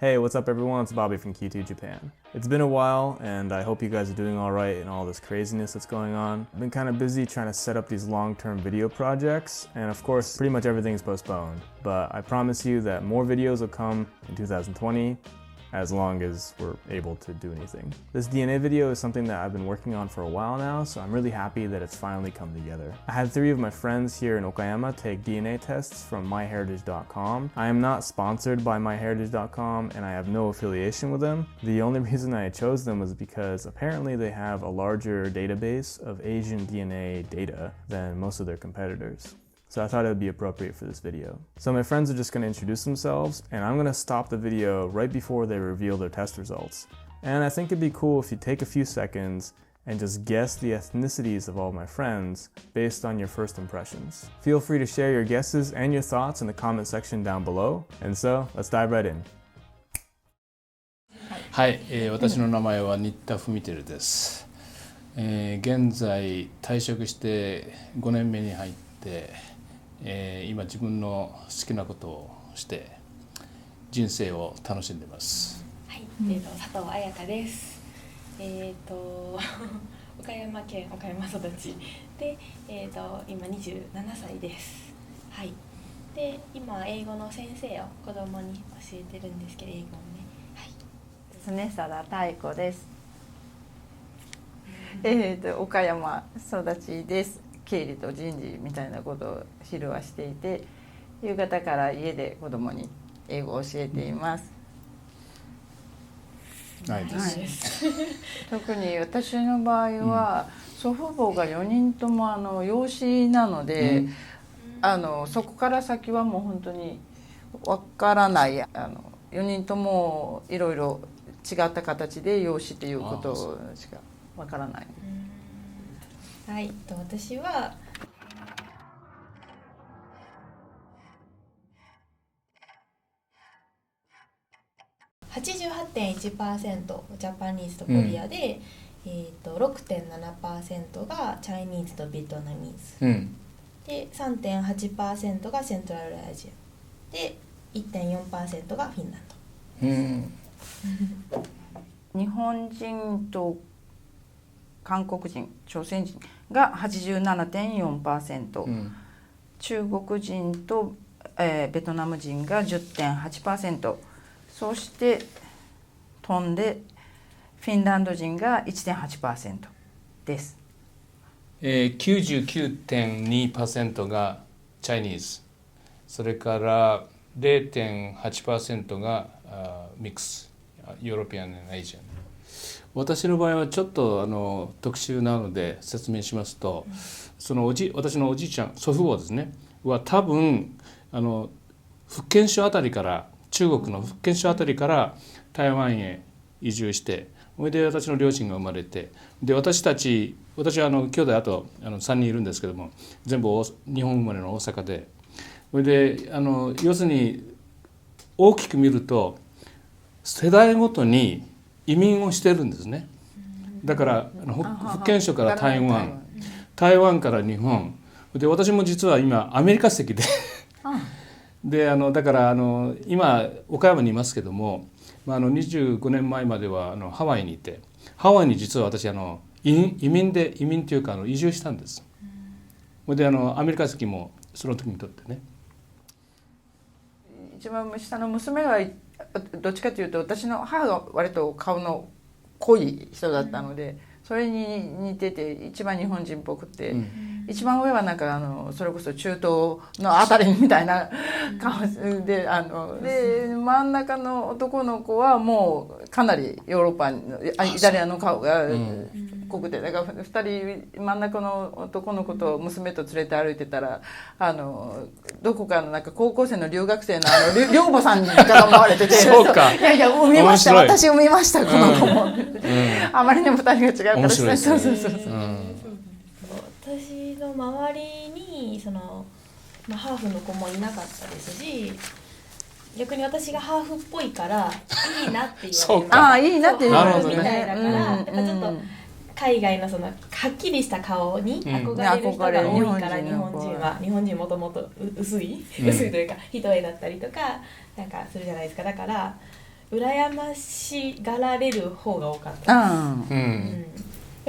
Hey, what's up everyone? It's Bobby from Q2 Japan. It's been a while and I hope you guys are doing alright in all this craziness that's going on. I've been kind of busy trying to set up these long-term video projects and of course pretty much everything's postponed. But I promise you that more videos will come in 2020 as long as we're able to do anything. This DNA video is something that I've been working on for a while now, so I'm really happy that it's finally come together. I had 3 of my friends here in Okayama take DNA tests from myheritage.com. I am not sponsored by myheritage.com and I have no affiliation with them. The only reason I chose them was because apparently they have a larger database of Asian DNA data than most of their competitors. So I thought it would be appropriate for this video. So my friends are just going to introduce themselves and I'm going to stop the video right before they reveal their test results. And I think it'd be cool if you take a few seconds and just guess the ethnicities of all my friends based on your first impressions. Feel free to share your guesses and your thoughts in the comment section down below. And so, let's dive right in. はい、私の名前は新田文輝です。現在退職して5年目に入って、今自分の好きなことをして人生を楽しんでいます。はい、佐藤彩香です。岡山県岡山育ちで、今27歳です。はい。で、今英語の先生を子供に教えてるんですけど、英語をね。はい。ですね、佐田妙子です。岡山育ちです。経理と人事みたいなことを昼はしていて、夕方から家で子供に英語を教えています。ないです。特に私の場合は、祖父母が4人とも養子なので、そこから先はもう本当にわからない。4人ともいろいろ違った形で養子ということしかわからない。はい、私は88.1% ジャパニーズとコリアで、6.7% がチャイニーズとベトナミーズ、で 3.8% がセントラルアジアで 1.4% がフィンランド。日本人と韓国人、朝鮮人が 87.4%、中国人と、ベトナム人が 10.8%、そして飛んでフィンランド人が 1.8% です。99.2% がチャイニーズ、それから 0.8% がミックス、ヨーロピアン&アジアン。私の場合はちょっと特殊なので説明しますと、私のおじいちゃん、祖父母ですねは多分福建省あたりから、中国の福建省あたりから台湾へ移住して、それで私の両親が生まれて、で私は兄弟あと3人いるんですけども、全部日本生まれの大阪で、それで要するに大きく見ると世代ごとに移民をしてるんですね。だから福建省から台湾、台湾から日本で、私も実は今アメリカ籍ででだから今岡山にいますけども、25年前まではハワイにいて、ハワイに実は私移民というか移住したんです。でアメリカ籍もその時にとってね。一番下の娘はどっちかというと、私の母が割と顔の濃い人だったので、それに似てて一番日本人っぽくて、一番上はなんかそれこそ中東のあたりみたいな顔で、で真ん中の男の子はもうかなりヨーロッパのイタリアの顔が濃くて、だから2人真ん中の男の子と娘と連れて歩いてたら、どこかのなんか高校生の留学生の寮母さんにか思われててそうか、いやいや産みました、私産みましたこの子も、あまりにも2人が違うから、そうそうそう。私の周りにハーフの子もいなかったですし、逆に私がハーフっぽいからいいなって言われる。ああ、いいなって言われるみたいだから、やっぱちょっと海外のはっきりした顔に憧れる人が多いから、日本人もともと薄いというか一重だったりとかなんかするじゃないですか。だから羨ましがられる方が多かった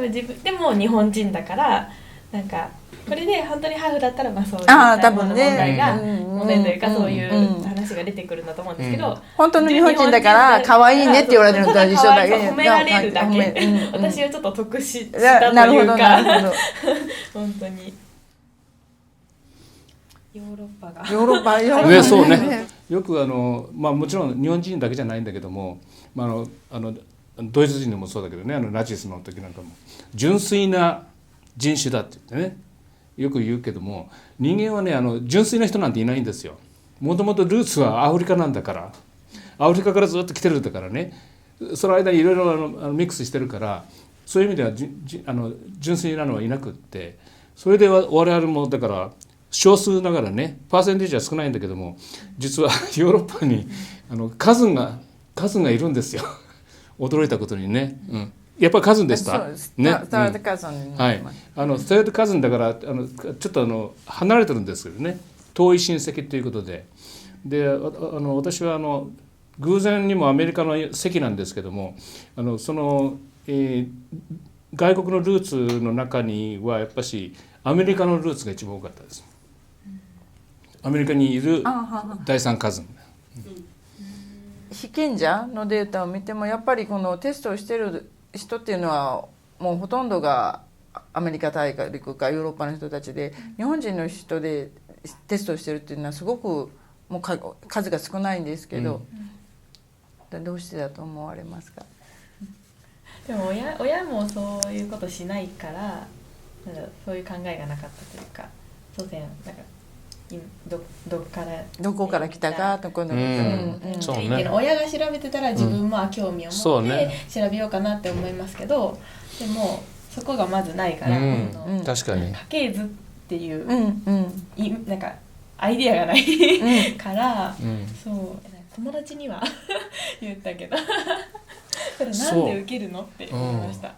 です。でも日本人だからなんかこれで本当にハーフだったらまあそういう多分ね問題というかそういう話が出てくるんだと思うんですけど、本当の日本人だから可愛いねって言われるのと一緒だけ褒められるだけ私はちょっと得したというか本当にヨーロッパね、そうね。よくまあもちろん日本人だけじゃないんだけども、まあドイツ人でもそうだけどね、ナチスの時なんかも純粋な人種だって言ってね、よく言うけども、人間はね純粋な人なんていないんですよ。もともとルーツはアフリカなんだから、アフリカからずっと来てるんだからね、その間にいろいろミックスしてるから、そういう意味では純粋なのはいなくって、それで我々もだから少数ながらね、パーセンテージは少ないんだけども、実はヨーロッパにカズンがいるんですよ。驚いたことにね、やっぱりカズンでした。ね、スタートカズンになります。スタートカズンだからちょっと離れてるんですけどね、遠い親戚ということで、私は偶然にもアメリカの籍なんですけども、その、外国のルーツの中にはやっぱしアメリカのルーツが一番多かったです。アメリカにいる第三カズン。被験者のデータを見てもやっぱりこのテストをしている人っていうのはもうほとんどがアメリカ大陸かヨーロッパの人たちで、日本人の人でテストをしてるっていうのはすごくもう数が少ないんですけど、どうしてだと思われますか？でも親もそういうことしないからそういう考えがなかったというか、祖先なんかどこから来たかとかそうね、親が調べてたら自分も興味を持って調べようかなって思いますけど、でもそこがまずないから、確かに家系図っていう、なんかアイディアがないから、そう友達には言ったけどそれなんで受けるのって思いました。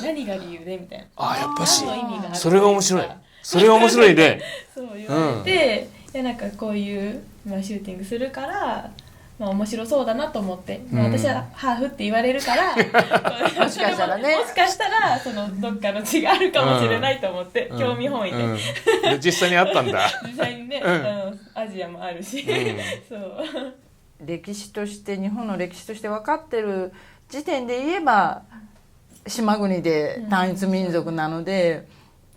何が理由でみたいな。やっぱしそれが面白い。それが面白いね。そう言われて、なんかこういう、シューティングするから、面白そうだなと思って、私はハーフって言われるからもしかしたらね、もしかしたらそのどっかの違いあるかもしれないと思って、興味本位で、実際にあったんだ。実際にね、アジアもあるし、そう歴史として日本の歴史として分かってる時点で言えば島国で単一民族なので、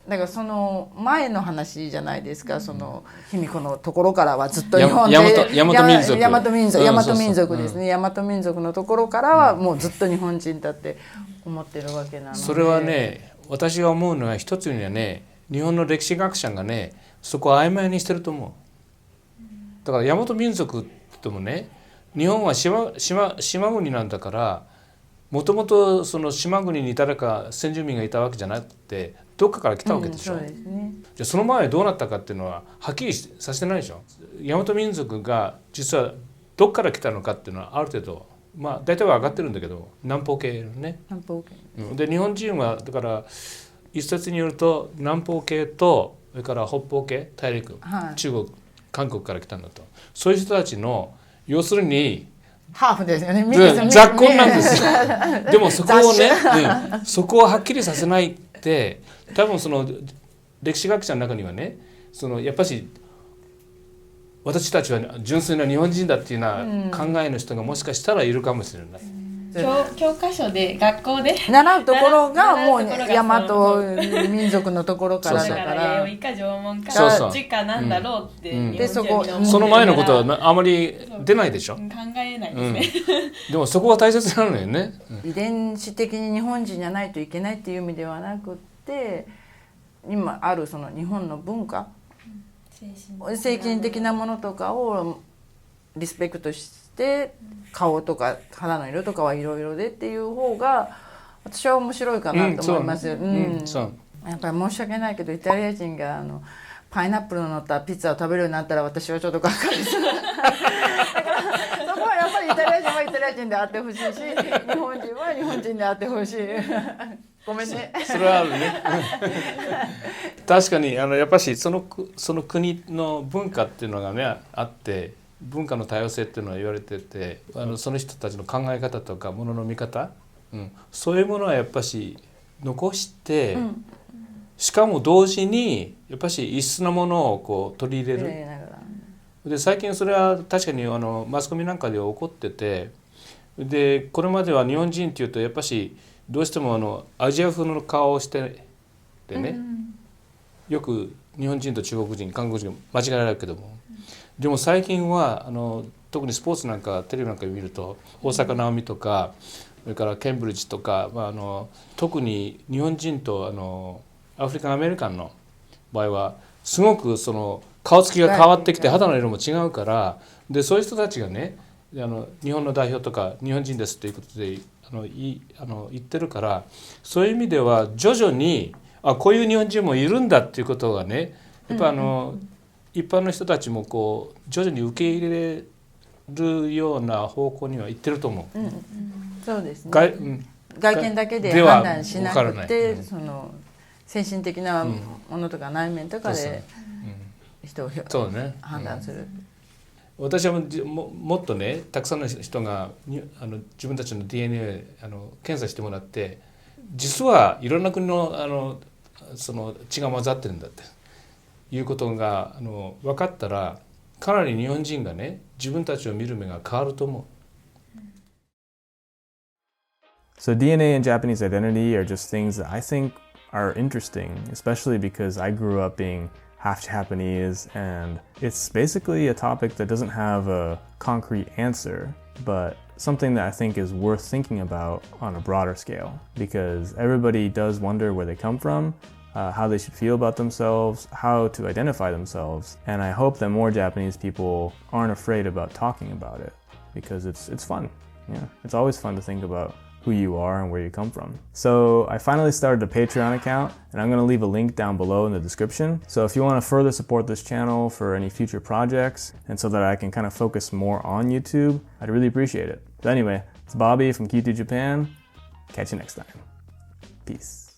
だからその前の話じゃないですか、その卑弥呼のところからはずっと日本で大和民族ですね、大和民族のところからはもうずっと日本人だって思ってるわけなので、それはね、私が思うのは一つにはね、日本の歴史学者がねそこを曖昧にしてると思う。だから大和民族ってもね、日本は島国なんだから、もともとその島国に誰か先住民がいたわけじゃなくてどっかから来たわけでしょ。じゃあその前どうなったかっていうのははっきりさせてないでしょ。大和民族が実はどっから来たのかっていうのはある程度大体は分かってるんだけど、南方系のね。で日本人はだから一説によると南方系とそれから北方系大陸、中国韓国から来たんだと。そういう人たちの要するにハーフですよね。雑混なんですよ。でもそこをね、そこをはっきりさせないって多分その歴史学者の中にはね、やっぱし私たちは純粋な日本人だっていうような考えの人がもしかしたらいるかもしれない。教科書で学校で習うところがもう大和民族のところからだから、弥生か縄文かどっちかなんだろうって、その前のことはあまり出ないでしょ。考えないですね。でもそこは大切なのよね。遺伝子的に日本人じゃないといけないっていう意味ではなくって、今あるその日本の文化、精神的なものとかをリスペクトして顔とか肌の色とかはいろいろでっていう方が私は面白いかなと思いますよ。やっぱり申し訳ないけどイタリア人がパイナップルの乗ったピッツァを食べるようになったら私はちょっとがっかりする。だからそこはやっぱりイタリア人はイタリア人であってほしいし、日本人は日本人であってほしい。ごめんね。それはあるね。確かにやっぱしその国の文化っていうのがねあって、文化の多様性っていうのは言われてて、その人たちの考え方とかものの見方、そういうものはやっぱし残して、しかも同時にやっぱし異質なものをこう取り入れる。で最近それは確かにマスコミなんかでは起こってて、でこれまでは日本人っていうとやっぱしどうしてもアジア風の顔をしててね、よく日本人と中国人韓国人間違えられるけども、でも最近は特にスポーツなんかテレビなんかで見ると大坂なおみとかそれからケンブリッジとか、特に日本人とアフリカンアメリカンの場合はすごくその顔つきが変わってきて肌の色も違うから、でそういう人たちがね日本の代表とか日本人ですっていうことで言ってるから、そういう意味では徐々にこういう日本人もいるんだっていうことがね、やっぱ一般の人たちもこう徐々に受け入れるような方向には行ってると思う。そうですね。外見だけで判断しなくて、その精神的なものとか内面とかで人を判断する。私はもっとねたくさんの人が自分たちの DNA 検査してもらって、実はいろんな国のその血が混ざってるんだっていうことが分かったら、かなり日本人がね自分たちを見る目が変わると思う。So DNA and Japanese identity are just things that I think are interesting, especially because I grew up being half Japanese, and it's basically a topic that doesn't have a concrete answer, but something that I think is worth thinking about on a broader scale, because everybody does wonder where they come from, how they should feel about themselves, how to identify themselves, and I hope that more Japanese people aren't afraid about talking about it, because it's fun. Yeah, it's always fun to think about who you are and where you come from. So I finally started a Patreon account, and I'm going to leave a link down below in the description. So if you want to further support this channel for any future projects, and so that I can kind of focus more on YouTube, I'd really appreciate it. But anyway, it's Bobby from Q2 Japan. Catch you next time. Peace.